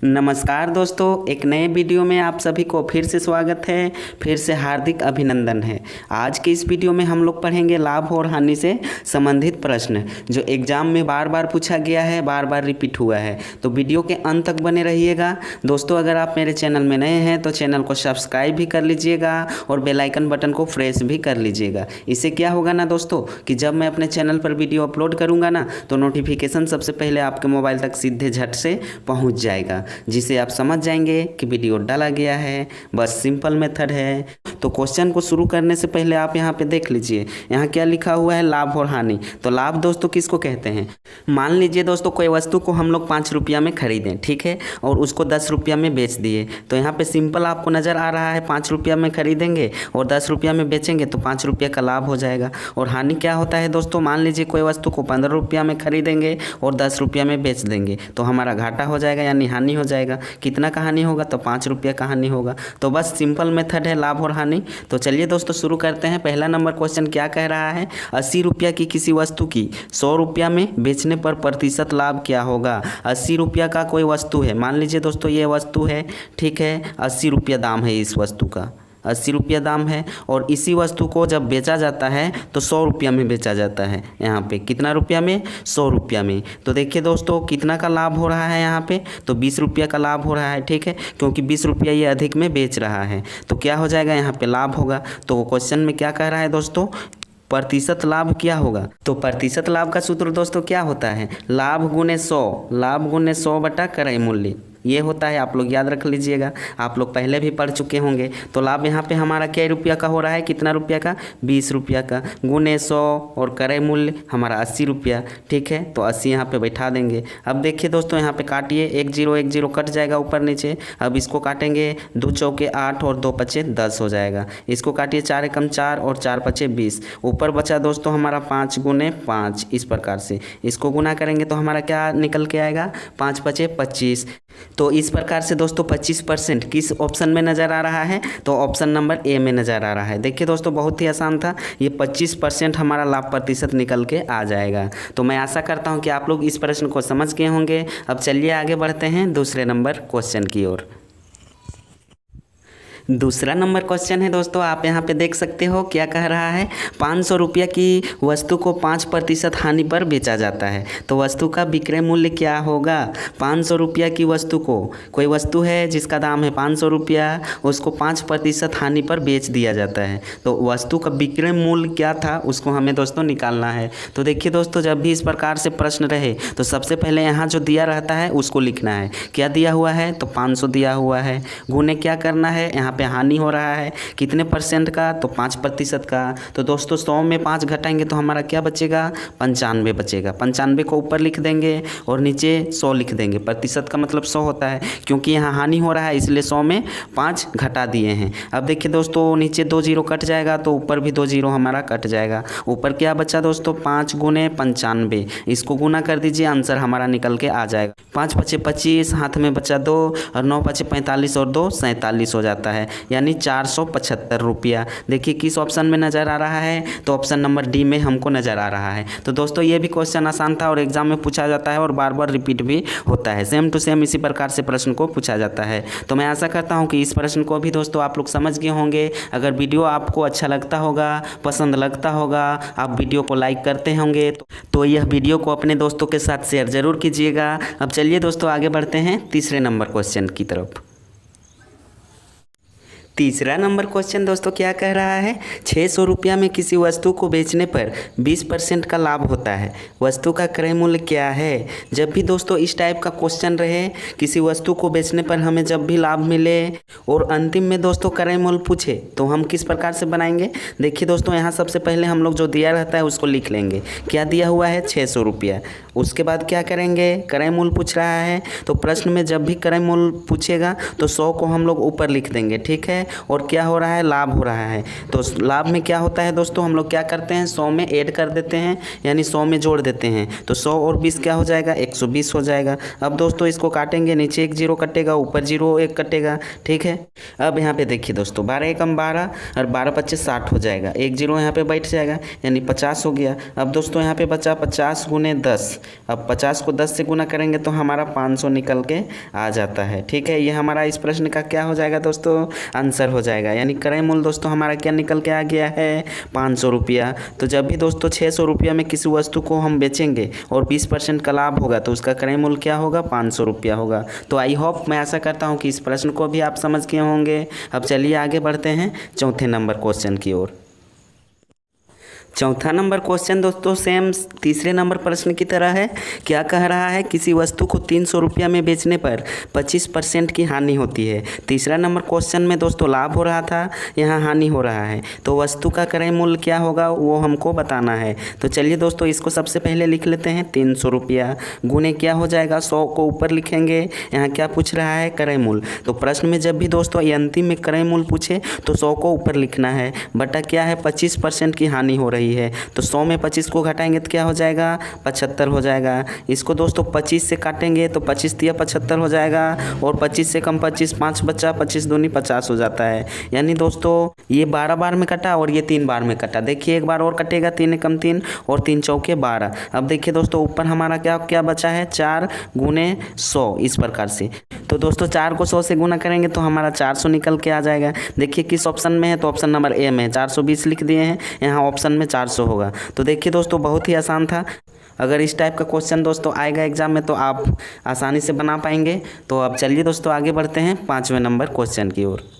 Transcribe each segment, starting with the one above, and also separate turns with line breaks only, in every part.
नमस्कार दोस्तों, एक नए वीडियो में आप सभी को फिर से स्वागत है। फिर से हार्दिक अभिनंदन है। आज के इस वीडियो में हम लोग पढ़ेंगे लाभ और हानि से संबंधित प्रश्न जो एग्जाम में बार बार पूछा गया है, बार बार रिपीट हुआ है। तो वीडियो के अंत तक बने रहिएगा। दोस्तों, अगर आप मेरे चैनल में नए हैं तो चैनल को सब्सक्राइब भी कर लीजिएगा और बेल आइकन बटन को प्रेस भी कर लीजिएगा। इससे क्या होगा ना दोस्तों कि जब मैं अपने चैनल पर वीडियो अपलोड करूँगा ना तो नोटिफिकेशन सबसे पहले आपके मोबाइल तक सीधे झट से पहुँच जाएगा, जिसे आप समझ जाएंगे कि वीडियो डाला गया है। बस सिंपल मेथड है। तो क्वेश्चन को शुरू करने से पहले आप यहाँ पे देख लीजिए, यहाँ क्या लिखा हुआ है, लाभ और हानि। तो लाभ दोस्तों किसको कहते हैं? मान लीजिए दोस्तों कोई वस्तु को हम लोग 5 रुपया में खरीदें, ठीक है, और उसको 10 रुपया में बेच दिए। तो यहाँ पे सिंपल आपको नज़र आ रहा है 5 रुपया में खरीदेंगे और 10 रुपया में बेचेंगे तो 5 रुपया का लाभ हो जाएगा। और हानि क्या होता है दोस्तों? मान लीजिए कोई वस्तु को 15 रुपया में खरीदेंगे और 10 रुपया में बेच देंगे तो हमारा घाटा हो जाएगा, यानी हानि हो जाएगा। कितना का हानि होगा? तो 5 रुपया का हानि होगा। तो बस सिंपल मेथड है लाभ और हानि। तो चलिए दोस्तों शुरू करते हैं। पहला नंबर क्वेश्चन क्या कह रहा है? 80 रुपया की किसी वस्तु की 100 रुपया में बेचने पर प्रतिशत लाभ क्या होगा? 80 रुपया का कोई वस्तु है, मान लीजिए दोस्तों ये वस्तु है, ठीक है, 80 रुपया दाम है इस वस्तु का, 80 रुपया दाम है। और इसी वस्तु को जब बेचा जाता है तो 100 रुपया में बेचा जाता है। यहाँ पे कितना रुपया में? 100 रुपया में। तो देखिए दोस्तों कितना का लाभ हो रहा है यहाँ पे? तो 20 रुपया का लाभ हो रहा है, ठीक है, क्योंकि 20 रुपया ये अधिक में बेच रहा है। तो क्या हो जाएगा? यहाँ पे लाभ होगा। तो क्वेश्चन में क्या कह रहा है दोस्तों? प्रतिशत लाभ क्या होगा? तो प्रतिशत लाभ का सूत्र दोस्तों क्या होता है? लाभ गुने 100, लाभ गुने 100 बटा क्रय मूल्य, ये होता है। आप लोग याद रख लीजिएगा, आप लोग पहले भी पढ़ चुके होंगे। तो लाभ यहाँ पे हमारा क्या रुपया का हो रहा है? कितना रुपया का? 20 रुपया का, गुने 100 और क्रय मूल्य हमारा 80 रुपया, ठीक है। तो 80 यहाँ पे बैठा देंगे। अब देखिए दोस्तों यहाँ पे काटिए, 1 0 कट जाएगा ऊपर नीचे। अब इसको काटेंगे, 2 चौके 8 और 2 पचे 10 हो जाएगा। इसको काटिए, 4 एकम 4 और 4 पचे 20। ऊपर बचा दोस्तों हमारा 5 गुने 5। इस प्रकार से इसको गुना करेंगे तो हमारा क्या निकल के आएगा? 5 पचे 25। तो इस प्रकार से दोस्तों 25% किस ऑप्शन में नज़र आ रहा है? तो ऑप्शन नंबर ए में नज़र आ रहा है। देखिए दोस्तों बहुत ही आसान था, ये 25% हमारा लाभ प्रतिशत निकल के आ जाएगा। तो मैं आशा करता हूँ कि आप लोग इस प्रश्न को समझ गए होंगे। अब चलिए आगे बढ़ते हैं दूसरे नंबर क्वेश्चन की ओर। दूसरा नंबर क्वेश्चन है दोस्तों, आप यहाँ पे देख सकते हो क्या कह रहा है? 500 रुपया की वस्तु को 5% हानि पर बेचा जाता है। तो वस्तु का विक्रय मूल्य क्या होगा? 500 रुपया की वस्तु को, कोई वस्तु है जिसका दाम है 500 रुपया, उसको 5% हानि पर बेच दिया जाता है। तो वस्तु का विक्रय मूल्य क्या था उसको हमें दोस्तों निकालना है। तो देखिए दोस्तों जब भी इस प्रकार से प्रश्न रहे तो सबसे पहले यहाँ जो दिया रहता है उसको लिखना है। क्या दिया हुआ है? तो 500 दिया हुआ है। गुने क्या करना है? यहाँ पे हानि हो रहा है कितने परसेंट का? तो 5% का। तो दोस्तों 100 में 5 घटाएंगे तो हमारा क्या बचेगा? 95 बचेगा। 95 को ऊपर लिख देंगे और नीचे 100 लिख देंगे। प्रतिशत का मतलब 100 होता है, क्योंकि यहाँ हानि हो रहा है इसलिए 100 में 5 घटा दिए हैं। अब देखिए दोस्तों नीचे 2 0 कट जाएगा तो ऊपर भी 2 0 हमारा कट जाएगा। ऊपर क्या बचा दोस्तों? 5 गुने 95। इसको गुना कर दीजिए, आंसर हमारा निकल के आ जाएगा। 5 पचे 25, हाथ में बचा 2 और 9 पचे 45 और 2 47 हो जाता है, यानी 475 रुपया। देखिए किस ऑप्शन में नज़र आ रहा है? तो ऑप्शन नंबर डी में हमको नज़र आ रहा है। तो दोस्तों ये भी क्वेश्चन आसान था और एग्जाम में पूछा जाता है और बार बार रिपीट भी होता है। सेम टू सेम इसी प्रकार से प्रश्न को पूछा जाता है। तो मैं आशा करता हूँ कि इस प्रश्न को भी दोस्तों आप लोग समझ गए होंगे। अगर वीडियो आपको अच्छा लगता होगा, पसंद लगता होगा, आप वीडियो को लाइक करते होंगे तो यह वीडियो को अपने दोस्तों के साथ शेयर ज़रूर कीजिएगा। अब चलिए दोस्तों आगे बढ़ते हैं तीसरे नंबर क्वेश्चन की तरफ। तीसरा नंबर क्वेश्चन दोस्तों क्या कह रहा है? 600 रुपया में किसी वस्तु को बेचने पर 20% का लाभ होता है। वस्तु का क्रय मूल्य क्या है? जब भी दोस्तों इस टाइप का क्वेश्चन रहे, किसी वस्तु को बेचने पर हमें जब भी लाभ मिले और अंतिम में दोस्तों क्रय मूल्य पूछे तो हम किस प्रकार से बनाएंगे? देखिए दोस्तों यहाँ सबसे पहले हम लोग जो दिया रहता है उसको लिख लेंगे। क्या दिया हुआ है? 600 रुपया। उसके बाद क्या करेंगे? क्रय मूल्य पूछ रहा है तो प्रश्न में जब भी क्रय मूल्य पूछेगा तो 100 को हम लोग ऊपर लिख देंगे, ठीक है। है और क्या हो रहा है, लाभ हो रहा है। तो लाभ में क्या होता है दोस्तों, हम लोग क्या करते हैं, 100 में ऐड कर देते हैं, यानी 100 में जोड़ देते हैं। तो 100 और 20 क्या हो जाएगा, 120 हो जाएगा। अब दोस्तों इसको काटेंगे, नीचे एक जीरो कटेगा, ऊपर जीरो एक कटेगा, ठीक है। अब यहाँ पे देखिए दोस्तों, 12 एकम 12 और 12 25 60 हो जाएगा, एक जीरो यहाँ पे बैठ जाएगा, यानी 50 हो गया। अब दोस्तों यहाँ पे बचा 50 गुने 10। अब 50 को 10 से गुना करेंगे तो हमारा 500 निकल के आ जाता है, ठीक है। ये हमारा इस प्रश्न का क्या हो जाएगा दोस्तों, आंसर हो जाएगा। यानी क्रय मूल्य दोस्तों हमारा क्या निकल के आ गया है, 500 रुपया। तो जब भी दोस्तों 600 रुपया में किसी वस्तु को हम बेचेंगे और 20% का लाभ होगा तो उसका क्रय मूल्य क्या होगा, 500 रुपया होगा। तो आई होप, मैं आशा करता हूँ कि इस प्रश्न को भी आप समझ गए होंगे। अब चलिए आगे बढ़ते हैं चौथे नंबर क्वेश्चन की ओर। चौथा नंबर क्वेश्चन दोस्तों सेम तीसरे नंबर प्रश्न की तरह है। क्या कह रहा है, किसी वस्तु को 300 रुपया में बेचने पर 25% की हानि होती है। तीसरा नंबर क्वेश्चन में दोस्तों लाभ हो रहा था, यहाँ हानि हो रहा है। तो वस्तु का क्रय मूल्य क्या होगा वो हमको बताना है। तो चलिए दोस्तों इसको सबसे पहले लिख लेते हैं, 300 रुपया गुने क्या हो जाएगा, 100 को ऊपर लिखेंगे। यहाँ क्या पूछ रहा है, क्रय मूल्य। तो प्रश्न में जब भी दोस्तों ये अंतिम में क्रय मूल्य पूछे तो 100 को ऊपर लिखना है, बटा क्या है, 25% की हानि हो रही है। तो 100 में 25 को घटाएंगे तो क्या हो जाएगा, 75 हो जाएगा। इसको दोस्तों 25 से काटेंगे तो 25 तिया 75 हो जाएगा, और 25 से कम 25, 5 बचा, 25 दूनी 50 हो जाता है। यानी दोस्तों ये 12 बार में कटा और ये 3 बार में कटा। देखिए एक बार और कटेगा, 3 एकम 3 और 3 चौके 12। अब देखिए दोस्तों ऊपर हमारा क्या क्या बचा है, 4 गुने 100, इस प्रकार से। तो दोस्तों 4 को 100 से गुना करेंगे तो हमारा 400 निकल के आ जाएगा। देखिए किस ऑप्शन में है, तो ऑप्शन नंबर ए में 420 लिख दिए हैं, यहाँ ऑप्शन में 400 होगा। तो देखिए दोस्तों बहुत ही आसान था। अगर इस टाइप का क्वेश्चन दोस्तों आएगा एग्जाम में तो आप आसानी से बना पाएंगे। तो अब चलिए दोस्तों आगे बढ़ते हैं 5वें नंबर क्वेश्चन की ओर।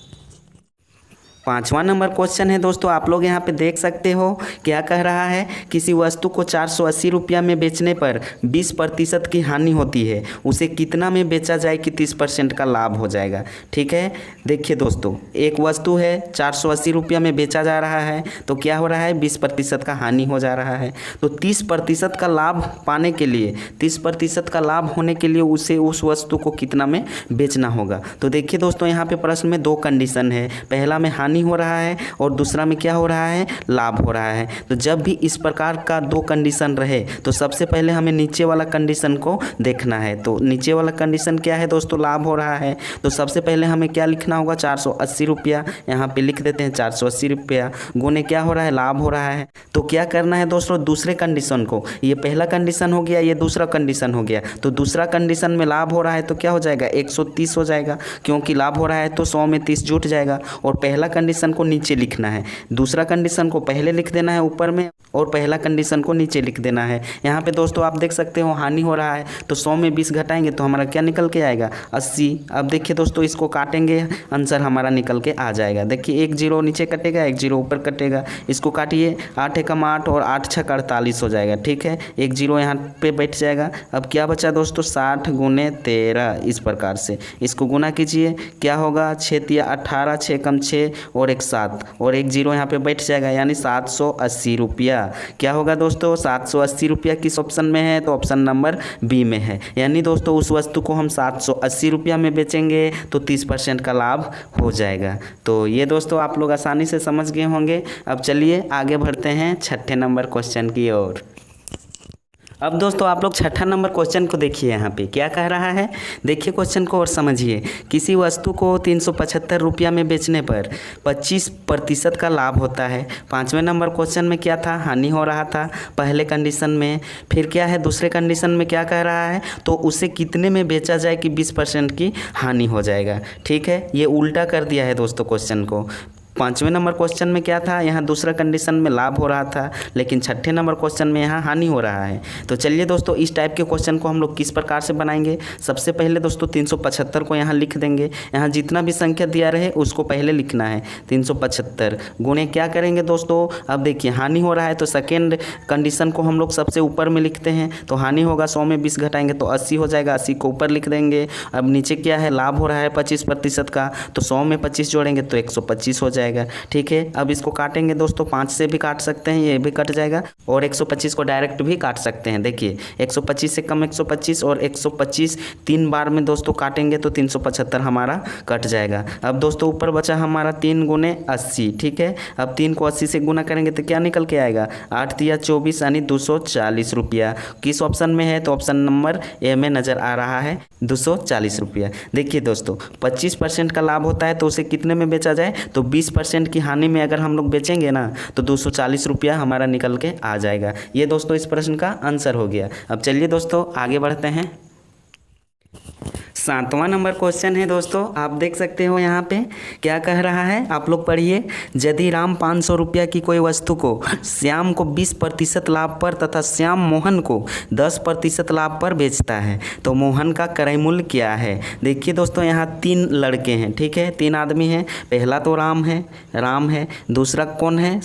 5वां नंबर क्वेश्चन है दोस्तों, आप लोग यहाँ पे देख सकते हो क्या कह रहा है, किसी वस्तु को 480 रुपया में बेचने पर 20% की हानि होती है, उसे कितना में बेचा जाए कि 30% का लाभ हो जाएगा। ठीक है, देखिए दोस्तों एक वस्तु है 480 रुपया में बेचा जा रहा है, तो क्या हो रहा है, 20% का हानि हो जा रहा है। तो 30% का लाभ पाने के लिए, 30% का लाभ होने के लिए उसे उस वस्तु को कितना में बेचना होगा। तो देखिए दोस्तों यहाँ पे प्रश्न में 2 कंडीशन है, पहला में हानि हो रहा है और दूसरा में क्या हो रहा है, लाभ हो रहा है। तो जब भी इस प्रकार का 2 कंडीशन रहे तो सबसे पहले हमें नीचे वाला कंडीशन को देखना है। तो नीचे वाला कंडीशन क्या है दोस्तों, लाभ हो रहा है। तो सबसे पहले हमें क्या लिखना होगा, 480 रुपया, यहाँ पे लिख देते हैं 480 रुपया गुने क्या हो रहा है, लाभ हो रहा है। तो क्या करना है दोस्तों, दूसरे कंडीशन को, ये पहला कंडीशन हो गया, ये दूसरा कंडीशन हो गया। तो दूसरा कंडीशन में लाभ हो रहा है तो क्या हो जाएगा, 130 हो जाएगा, क्योंकि लाभ हो रहा है तो 100 में 30 जुट जाएगा। और पहला कंडीशन को नीचे लिखना है, दूसरा कंडीशन को पहले लिख देना है ऊपर में, और पहला कंडीशन को नीचे लिख देना है। यहाँ पे दोस्तों आप देख सकते हो हानि हो रहा है, तो 100 में 20 घटाएंगे तो हमारा क्या निकल के आएगा, 80। अब देखिए दोस्तों इसको काटेंगे, आंसर हमारा निकल के आ जाएगा। देखिए एक जीरो नीचे कटेगा, एक जीरो ऊपर कटेगा, इसको काटिए, 8 एकम 8 और 8 छक 48 हो जाएगा। ठीक है, एक जीरो यहाँ पे बैठ जाएगा। अब क्या बचा दोस्तों, 60 गुने 13, इस प्रकार से इसको गुना कीजिए, क्या होगा, 6 तिया 18, 6 कम 6 और एक 7 और एक जीरो यहाँ पे बैठ जाएगा, यानी 780 रुपया। क्या होगा दोस्तों, 780 रुपया किस ऑप्शन में है, तो ऑप्शन नंबर बी में है। यानी दोस्तों उस वस्तु को हम 780 रुपया में बेचेंगे तो 30% का लाभ हो जाएगा। तो ये दोस्तों आप लोग आसानी से समझ गए होंगे। अब चलिए आगे बढ़ते हैं 6ठे नंबर क्वेश्चन की ओर। अब दोस्तों आप लोग 6ठा नंबर क्वेश्चन को देखिए, यहाँ पे क्या कह रहा है, देखिए क्वेश्चन को और समझिए। किसी वस्तु को 375 रुपया में बेचने पर 25% का लाभ होता है। 5वें नंबर क्वेश्चन में क्या था, हानि हो रहा था पहले कंडीशन में। फिर क्या है, दूसरे कंडीशन में क्या कह रहा है, तो उसे कितने में बेचा जाए कि 20% की हानि हो जाएगा। ठीक है, ये उल्टा कर दिया है दोस्तों क्वेश्चन को। 5वें नंबर क्वेश्चन में क्या था, यहाँ दूसरा कंडीशन में लाभ हो रहा था, लेकिन 6ठे नंबर क्वेश्चन में यहाँ हानि हो रहा है। तो चलिए दोस्तों इस टाइप के क्वेश्चन को हम लोग किस प्रकार से बनाएंगे। सबसे पहले दोस्तों 375 को यहाँ लिख देंगे, यहाँ जितना भी संख्या दिया रहे उसको पहले लिखना है। 375 गुणे क्या करेंगे दोस्तों, अब देखिए हानि हो रहा है तो सेकेंड कंडीशन को हम लोग सबसे ऊपर में लिखते हैं। तो हानि होगा, 100 में 20 घटाएंगे तो 80 हो जाएगा, 80 को ऊपर लिख देंगे। अब नीचे क्या है, लाभ हो रहा है 25% का, तो 100 में 25 जोड़ेंगे तो 125 हो जाएगा। जाएगा। ठीक है, अब इसको काटेंगे दोस्तों, 5 से भी काट सकते हैं, ये भी कट जाएगा, और 125 को डायरेक्ट भी काट सकते हैं। देखिए 125 से कम 125 और 125 3 बार में दोस्तों काटेंगे तो 375 हमारा कट जाएगा। अब दोस्तों ऊपर बचा हमारा 3 गुने 80। ठीक है, अब 3 को 80 से गुना करेंगे तो क्या निकल के आएगा, 8 तिया 24 यानी 240 रुपया। किस ऑप्शन में है, तो ऑप्शन नंबर ए में नज़र आ रहा है 240 रुपया। देखिए दोस्तों 25% का लाभ होता है तो उसे कितने में बेचा जाए, तो 20% की हानि में अगर हम लोग बेचेंगे ना तो 240 रुपया हमारा निकल के आ जाएगा। ये दोस्तों इस प्रश्न का आंसर हो गया। अब चलिए दोस्तों आगे बढ़ते हैं। 7वां नंबर क्वेश्चन है दोस्तों, आप देख सकते हो यहाँ पे क्या कह रहा है, आप लोग पढ़िए। यदि राम 500 रुपया की कोई वस्तु को श्याम को 20% लाभ पर तथा श्याम मोहन को 10% लाभ पर बेचता है तो मोहन का क्रय मूल्य क्या है। देखिए दोस्तों यहाँ 3 लड़के हैं, ठीक है, 3 आदमी हैं। पहला तो राम है, दूसरा कौन है,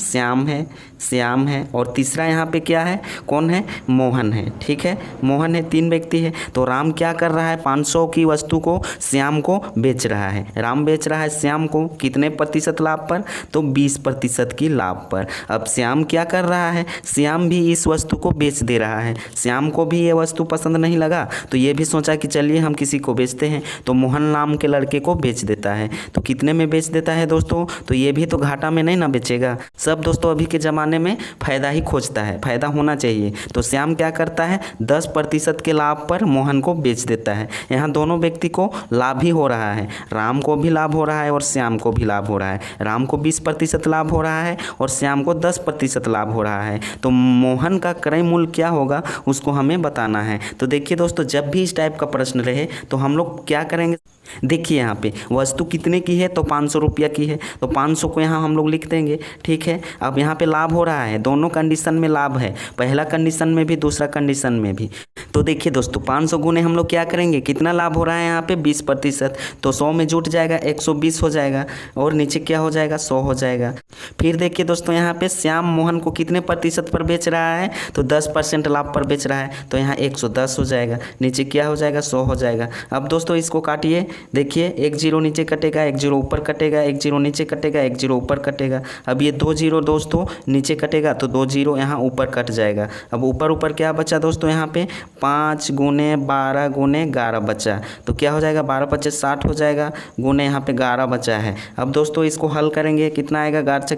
श्याम है, और तीसरा यहाँ पे क्या है, कौन है, मोहन है। ठीक है, मोहन है, 3 व्यक्ति है। तो राम क्या कर रहा है, 500 की वस्तु को श्याम को बेच रहा है। राम बेच रहा है श्याम को कितने प्रतिशत लाभ पर, तो 20% की लाभ पर। अब श्याम क्या कर रहा है, श्याम भी इस वस्तु को बेच दे रहा है। श्याम को भी ये वस्तु पसंद नहीं लगा तो ये भी सोचा कि चलिए हम किसी को बेचते हैं, तो मोहन नाम के लड़के को बेच देता है। तो कितने में बेच देता है दोस्तों, तो ये भी तो घाटा में नहीं ना बेचेगा। सब दोस्तों अभी के ज़माने में फ़ायदा ही खोजता है, फ़ायदा होना चाहिए। तो श्याम क्या करता है, 10% के लाभ पर मोहन को बेच देता है। यहाँ दोनों व्यक्ति को लाभ ही हो रहा है, राम को भी लाभ हो रहा है और श्याम को भी लाभ हो रहा है। राम को 20% लाभ हो रहा है और श्याम को 10% लाभ हो रहा है। तो मोहन का क्रय मूल्य क्या होगा उसको हमें बताना है। तो देखिए दोस्तों जब भी इस टाइप का प्रश्न रहे तो हम लोग क्या करेंगे, देखिए यहाँ पे वस्तु कितने की है, तो 500 रुपया की है, तो 500 को यहाँ हम लोग लिख देंगे। ठीक है, अब यहाँ पे लाभ हो रहा है, दोनों कंडीशन में लाभ है, पहला कंडीशन में भी दूसरा कंडीशन में भी। तो देखिए दोस्तों 500 गुने हम लोग क्या करेंगे, कितना लाभ हो रहा है यहाँ पे 20%, तो 100 में जुट जाएगा 120 हो जाएगा, और नीचे क्या हो जाएगा 100 हो जाएगा। फिर देखिए दोस्तों यहाँ पे श्याम मोहन को कितने प्रतिशत पर बेच रहा है, तो 10% लाभ पर बेच रहा है, तो यहाँ 110 हो जाएगा, नीचे क्या हो जाएगा 100 हो जाएगा। अब दोस्तों इसको काटिए, देखिए 1 0 नीचे कटेगा, 1 0 ऊपर कटेगा, 1 0 नीचे कटेगा, 1 0 ऊपर कटेगा। अब ये 2 0 दोस्तों नीचे कटेगा तो 2 0 यहाँ ऊपर कट जाएगा। अब ऊपर क्या बचा दोस्तों, यहाँ पे 5 गुने 12 गुने 11 बचा, तो क्या हो जाएगा 12 × 60 हो जाएगा, गुने यहाँ पे 11 बचा है। अब दोस्तों इसको हल करेंगे, कितना आएगा 11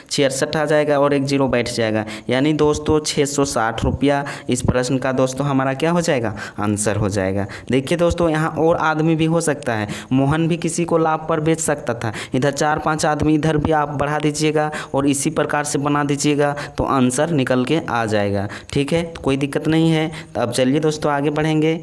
66 आ जाएगा और 1 0 बैठ जाएगा, यानी दोस्तों 660 रुपया इस प्रश्न का दोस्तों हमारा क्या हो जाएगा, आंसर हो जाएगा। देखिए दोस्तों यहाँ और आदमी भी हो सकता है, मोहन भी किसी को लाभ पर बेच सकता था। इधर 4-5 आदमी इधर भी आप बढ़ा दीजिएगा और इसी प्रकार से बना दीजिएगा तो आंसर निकल के आ जाएगा। ठीक है, तो कोई दिक्कत नहीं है। तो अब चलिए दोस्तों आगे बढ़ेंगे।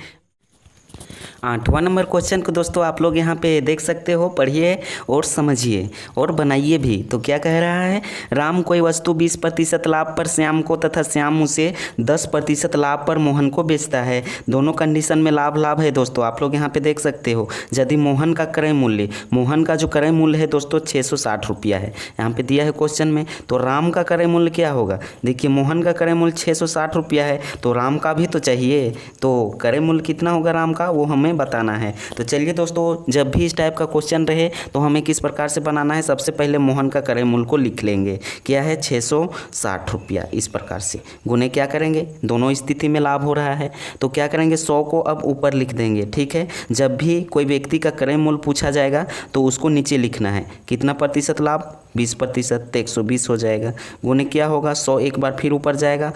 8वां नंबर क्वेश्चन को दोस्तों आप लोग यहाँ पे देख सकते हो, पढ़िए और समझिए और बनाइए भी। तो क्या कह रहा है, राम कोई वस्तु 20% लाभ पर श्याम को तथा श्याम उसे 10% लाभ पर मोहन को बेचता है। दोनों कंडीशन में लाभ है दोस्तों, आप लोग यहाँ पे देख सकते हो। यदि मोहन का क्रय मूल्य, मोहन का जो क्रय मूल्य है दोस्तों 660 रुपया है, यहाँ पे दिया है क्वेश्चन में। तो राम का क्रय मूल्य क्या होगा, देखिए मोहन का क्रय मूल्य 660 रुपया है, तो राम का भी तो चाहिए, तो क्रय मूल्य कितना होगा राम का वो हमें बताना है। तो चलिए दोस्तों जब भी इस टाइप का क्वेश्चन रहे तो हमें किस प्रकार से बनाना है, सबसे पहले मोहन का क्रय मूल्य को लिख लेंगे, क्या है 660 रुपया। इस प्रकार से गुने क्या करेंगे, दोनों स्थिति में लाभ हो रहा है तो क्या करेंगे 100 को अब ऊपर लिख देंगे। ठीक है, जब भी कोई व्यक्ति का क्रय मूल्य पूछा जाएगा तो उसको नीचे लिखना है, कितना प्रतिशत लाभ 20%, तो 120 हो जाएगा। गुने क्या होगा 100 एक बार फिर ऊपर जाएगा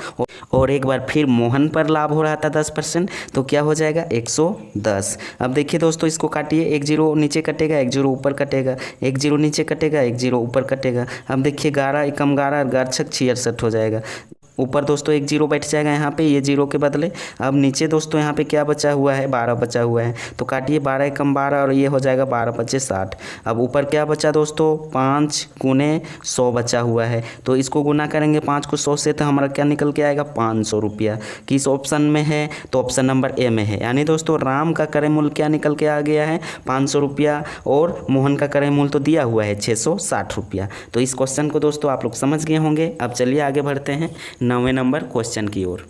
और एक बार फिर मोहन पर लाभ हो रहा था 10%, तो क्या हो जाएगा 110। अब देखिए दोस्तों इसको काटिए, 1 0 नीचे कटेगा, 1 0 ऊपर कटेगा, 1 0 नीचे कटेगा, 1 0 ऊपर कटेगा। अब देखिए 11 एकम 11 11 छक 66 हो जाएगा। ऊपर दोस्तों 1 0 बैठ जाएगा यहाँ पे, ये 0 के बदले। अब नीचे दोस्तों यहाँ पे क्या बचा हुआ है 12 बचा हुआ है, तो काटिए 12 एकम 12 और ये हो जाएगा 12 × 5 = 60। अब ऊपर क्या बचा दोस्तों 5 गुने 100 बचा हुआ है, तो इसको गुना करेंगे 5 को 100 से, तो हमारा क्या निकल के आएगा 500 रुपया। किस ऑप्शन में है, तो ऑप्शन नंबर ए में है। यानी दोस्तों राम का क्रय मूल्य क्या निकल के आ गया है 500 रुपया और मोहन का क्रय मूल्य तो दिया हुआ है 660 रुपया। तो इस क्वेश्चन को दोस्तों आप लोग समझ गए होंगे। अब चलिए आगे बढ़ते हैं 9वें नंबर क्वेश्चन की ओर।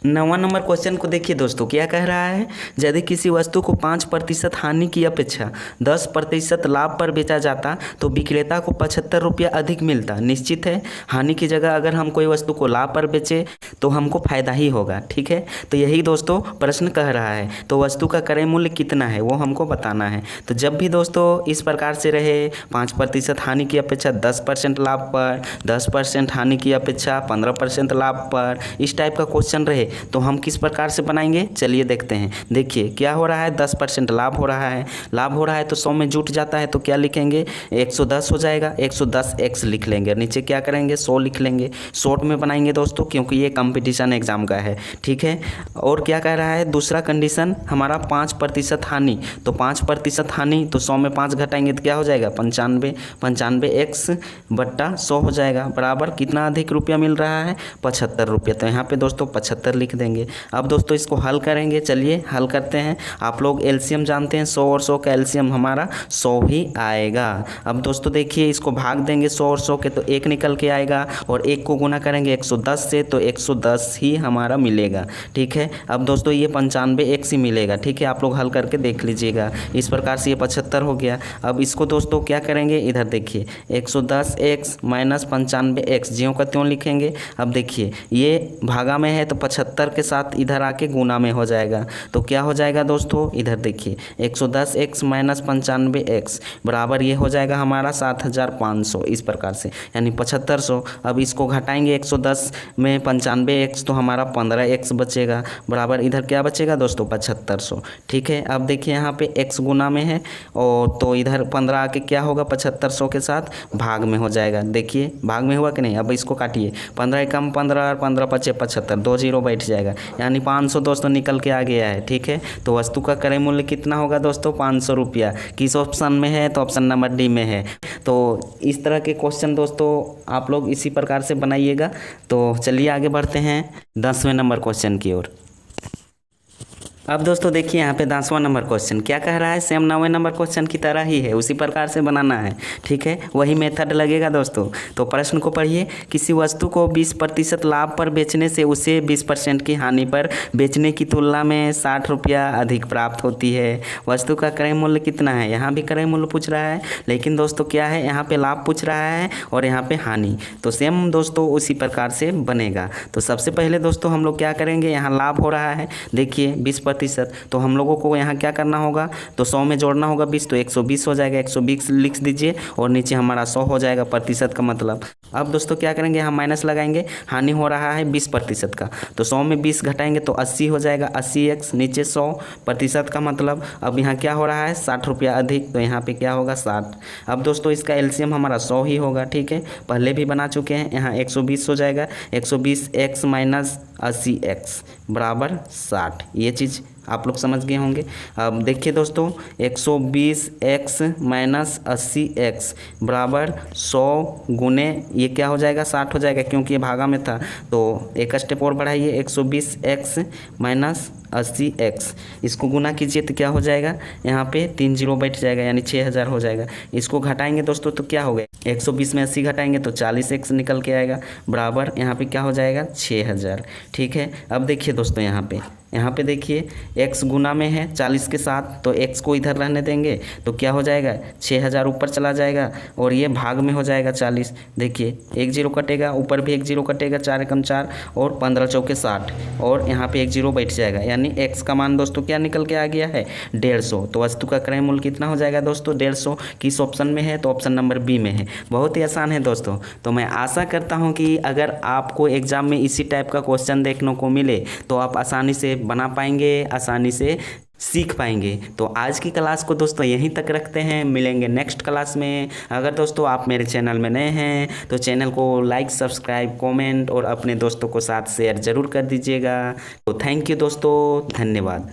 9वां नंबर क्वेश्चन को देखिए दोस्तों, क्या कह रहा है। यदि किसी वस्तु को 5% हानि की अपेक्षा 10% लाभ पर बेचा जाता तो विक्रेता को 75 रुपया अधिक मिलता। निश्चित है हानि की जगह अगर हम कोई वस्तु को लाभ पर बेचे तो हमको फायदा ही होगा। ठीक है, तो यही दोस्तों प्रश्न कह रहा है। तो वस्तु का क्रय मूल्य कितना है वो हमको बताना है। तो जब भी दोस्तों इस प्रकार से रहे 5% हानि की अपेक्षा 10% लाभ पर, 10% हानि की अपेक्षा 15% लाभ पर, इस टाइप का क्वेश्चन रहे तो हम किस प्रकार से बनाएंगे चलिए देखते हैं। देखिए क्या हो रहा है, 10% लाभ हो रहा है। लाभ हो रहा है तो 100 में जुट जाता है तो क्या लिखेंगे 110 हो जाएगा। 110x लिख लेंगे, नीचे क्या करेंगे 100 लिख लेंगे। शॉर्ट में बनाएंगे दोस्तों क्योंकि ये कंपटीशन एग्जाम का है। ठीक है, और क्या कह रहा है दूसरा कंडीशन हमारा 5% हानि। तो 5% हानि तो 100 में 5 घटाएंगे तो क्या हो जाएगा 95। 95x बट्टा 100 हो जाएगा बराबर कितना अधिक रुपया मिल रहा है 75 रुपये। तो यहाँ पे दोस्तों 75 लिख देंगे। अब दोस्तों इसको हल करेंगे, चलिए हल करते हैं। आप लोग एलसीएम जानते हैं, 100 और 100 का एलसीएम हमारा 100 ही आएगा। अब दोस्तों देखिए इसको भाग देंगे 100 और 100 के तो 1 निकल के आएगा, और 1 को गुना करेंगे 110 से तो 110 ही हमारा मिलेगा। ठीक है, अब दोस्तों ये 95x ही मिलेगा। ठीक है, आप लोग हल करके देख लीजिएगा। इस प्रकार से ये 75 हो गया। अब इसको दोस्तों क्या करेंगे, इधर देखिए 110x माइनस 95x ज्यों का त्यों लिखेंगे। अब देखिए ये भागा में है तो 75 के साथ इधर आके गुना में हो जाएगा। तो क्या हो जाएगा दोस्तों, इधर देखिए 110x माइनस 95x बराबर ये हो जाएगा हमारा 7500। इस प्रकार से यानी 7500। अब इसको घटाएंगे 110 में 95x तो हमारा 15x बचेगा बराबर इधर क्या बचेगा दोस्तों 7500। ठीक है, अब देखिए यहाँ पे x गुना में है और तो इधर 15 आके क्या होगा 7500 के साथ भाग में हो जाएगा। देखिए भाग में हुआ कि नहीं। अब इसको काटिए 15 एकम 15 और 15 पचे 75, 2 जीरो बैठ जाएगा यानी 500 दोस्तों निकल के आ गया है। ठीक है, तो वस्तु का क्रय मूल्य कितना होगा दोस्तों 500 रुपया। किस ऑप्शन में है तो ऑप्शन नंबर डी में है। तो इस तरह के क्वेश्चन दोस्तों आप लोग इसी प्रकार से बनाइएगा। तो चलिए आगे बढ़ते हैं 10वें नंबर क्वेश्चन की ओर। अब दोस्तों देखिए यहाँ पे 10वां नंबर क्वेश्चन क्या कह रहा है, सेम 9वें नंबर क्वेश्चन की तरह ही है, उसी प्रकार से बनाना है। ठीक है, वही मेथड लगेगा दोस्तों। तो प्रश्न को पढ़िए। किसी वस्तु को 20% लाभ पर बेचने से उसे 20% की हानि पर बेचने की तुलना में 60 रुपया अधिक प्राप्त होती है। वस्तु का क्रय मूल्य कितना है। यहाँ भी क्रय मूल्य पूछ रहा है, लेकिन दोस्तों क्या है यहाँ पे लाभ पूछ रहा है और यहाँ पे हानि। तो सेम दोस्तों उसी प्रकार से बनेगा। तो सबसे पहले दोस्तों हम लोग क्या करेंगे, यहाँ लाभ हो रहा है देखिए 20%, तो हम लोगों को यहाँ क्या करना होगा तो 100 में जोड़ना होगा 20 तो 120 हो जाएगा। 120 लिख दीजिए और नीचे हमारा 100 हो जाएगा प्रतिशत का मतलब। अब दोस्तों क्या करेंगे यहाँ माइनस लगाएंगे, हानि हो रहा है 20% का तो 100 में 20 घटाएंगे तो 80 हो जाएगा। 80x नीचे 100 प्रतिशत का मतलब। अब यहाँ क्या हो रहा है 60 रुपया अधिक तो यहाँ पे क्या होगा 60। अब दोस्तों इसका एलसीएम हमारा 100 ही होगा। ठीक है, पहले भी बना चुके हैं। यहाँ 120 हो जाएगा। 120x माइनस 80x बराबर 60। ये चीज़ आप लोग समझ गए होंगे। अब देखिए दोस्तों 120x माइनस 80x बराबर 100 गुने ये क्या हो जाएगा 60 हो जाएगा, क्योंकि ये भागा में था। तो एक स्टेप और बढ़ाइए 120x माइनस 80x इसको गुना कीजिए तो क्या हो जाएगा, यहाँ पे 3 जीरो बैठ जाएगा यानी 6000 हो जाएगा। इसको घटाएंगे दोस्तों तो क्या हो गया 120 में 80 घटाएंगे तो 40x निकल के आएगा बराबर यहाँ पे क्या हो जाएगा 6000। ठीक है, अब देखिए दोस्तों यहाँ पे देखिए x गुना में है 40 के साथ तो x को इधर रहने देंगे तो क्या हो जाएगा 6000 ऊपर चला जाएगा और ये भाग में हो जाएगा 40। देखिए 1 जीरो कटेगा, ऊपर भी 1 जीरो कटेगा, 4 एकम 4 और 15 चौके 60 और यहाँ पे 1 जीरो बैठ जाएगा यानी x का मान दोस्तों क्या निकल के आ गया है 150। तो वस्तु का क्रय मूल्य कितना हो जाएगा दोस्तों 150। किस ऑप्शन में है तो ऑप्शन नंबर बी में है। बहुत ही आसान है दोस्तों। तो मैं आशा करता हूँ कि अगर आपको एग्जाम में इसी टाइप का क्वेश्चन देखने को मिले तो आप आसानी से बना पाएंगे, आसानी से सीख पाएंगे। तो आज की क्लास को दोस्तों यहीं तक रखते हैं, मिलेंगे नेक्स्ट क्लास में। अगर दोस्तों आप मेरे चैनल में नए हैं तो चैनल को लाइक, सब्सक्राइब, कमेंट और अपने दोस्तों को साथ शेयर ज़रूर कर दीजिएगा। तो थैंक यू दोस्तों, धन्यवाद।